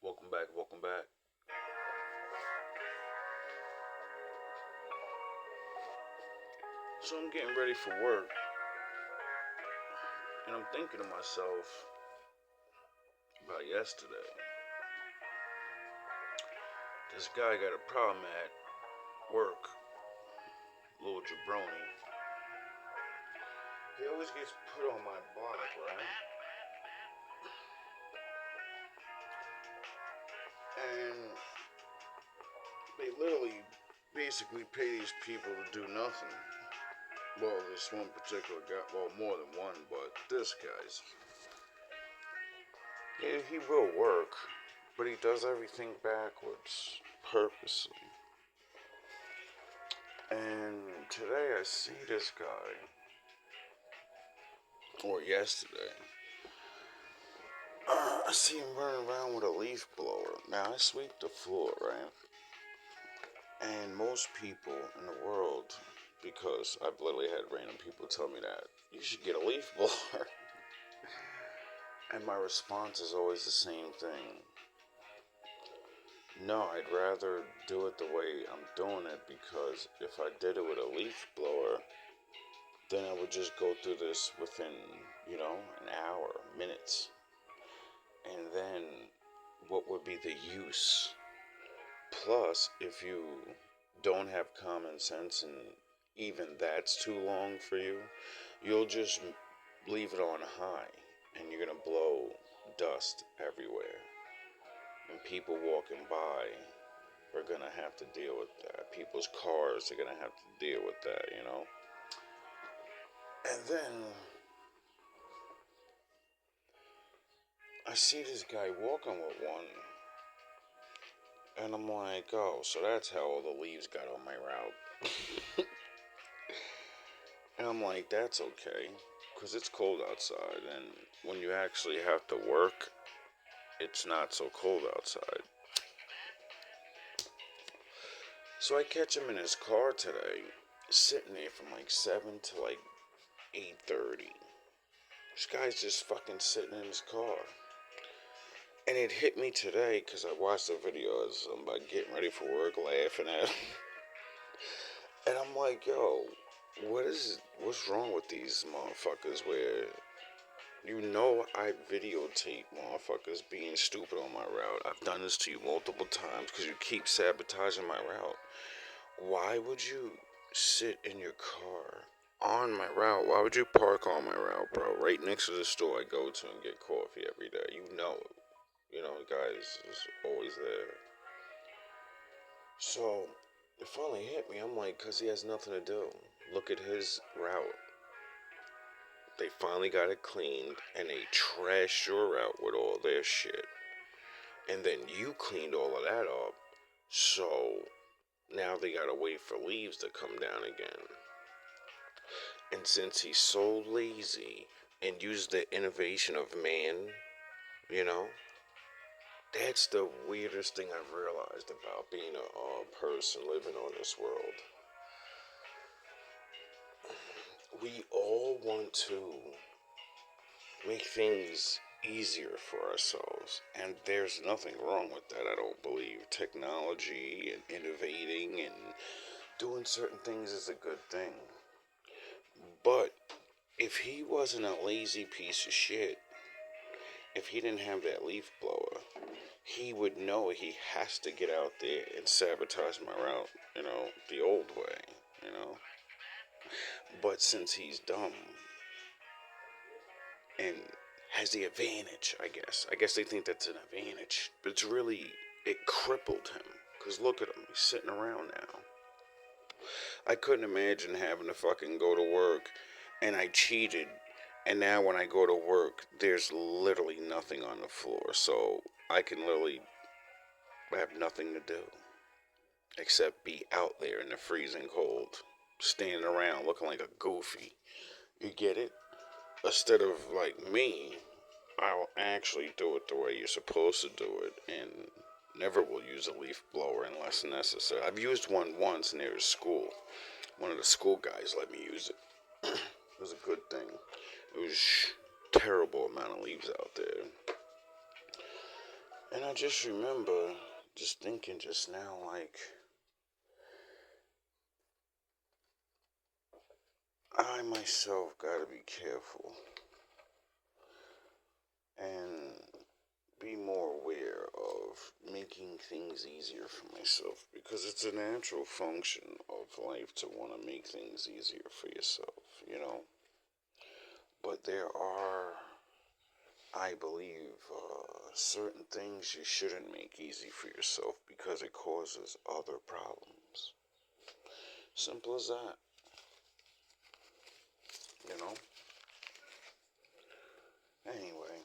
Welcome back, welcome back. So I'm getting ready for work, and I'm thinking to myself about yesterday. This guy got a problem at work, little jabroni. He always gets put on my block, right? And they literally basically pay these people to do nothing. Well, this one particular guy, well, more than one, but this guy's. Yeah, he will work, but he does everything backwards, purposely. And today I see this guy, or yesterday, I see him running around with a leaf blower. Now I sweep the floor, right? And most people in the world, because I've literally had random people tell me that, you should get a leaf blower. And my response is always the same thing. No, I'd rather do it the way I'm doing it, because if I did it with a leaf blower, then I would just go through this within, an hour, minutes. And then what would be the use? Plus, if you don't have common sense and even that's too long for you, you'll just leave it on high and you're going to blow dust everywhere. And people walking by are going to have to deal with that. People's cars are going to have to deal with that. And then I see this guy walking with one, and I'm like, oh, so that's how all the leaves got on my route. And I'm like, that's okay, because it's cold outside, and when you actually have to work, it's not so cold outside. So I catch him in his car today, sitting there from like 7 to like 8:30. This guy's just fucking sitting in his car. And it hit me today because I watched the video as I'm about getting ready for work, laughing at him. And I'm like, yo, what's wrong with these motherfuckers where I videotape motherfuckers being stupid on my route. I've done this to you multiple times because you keep sabotaging my route. Why would you sit in your car on my route? Why would you park on my route, bro? Right next to the store I go to and get coffee every day. Guys is always there. So it finally hit me. I'm like, because he has nothing to do. Look at his route. They finally got it cleaned and they trashed your route with all their shit. And then you cleaned all of that up. So now they gotta wait for leaves to come down again. And since he's so lazy and used the innovation of man, you know, that's the weirdest thing I've realized about being a person living on this world. We all want to make things easier for ourselves, and there's nothing wrong with that. I don't believe technology and innovating and doing certain things is a good thing. But if he wasn't a lazy piece of shit, if he didn't have that leaf blower, he would know he has to get out there and sabotage my route, the old way. But since he's dumb and has the advantage, I guess they think that's an advantage, but it crippled him. Because look at him, he's sitting around now. I couldn't imagine having to fucking go to work and I cheated. And now when I go to work, there's literally nothing on the floor. So I can literally have nothing to do except be out there in the freezing cold, standing around looking like a goofy. You get it? Instead of like me, I'll actually do it the way you're supposed to do it and never will use a leaf blower unless necessary. I've used one once near a school. One of the school guys let me use it. It was a good thing. It was terrible amount of leaves out there. And I just remember just thinking just now, like, I myself gotta be careful and be more aware of making things easier for myself, because it's a natural function of life to want to make things easier for yourself. But there are, I believe, certain things you shouldn't make easy for yourself because it causes other problems. Simple as that, you know? Anyway,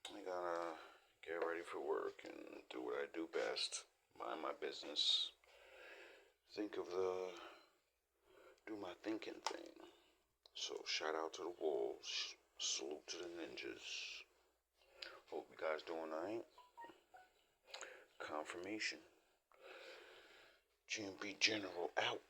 I gotta get ready for work and do what I do best. Mind my business. Do my thinking thing. So shout out to the wolves. Salute to the ninjas. Hope you guys doing alright. Confirmation. GMB General out.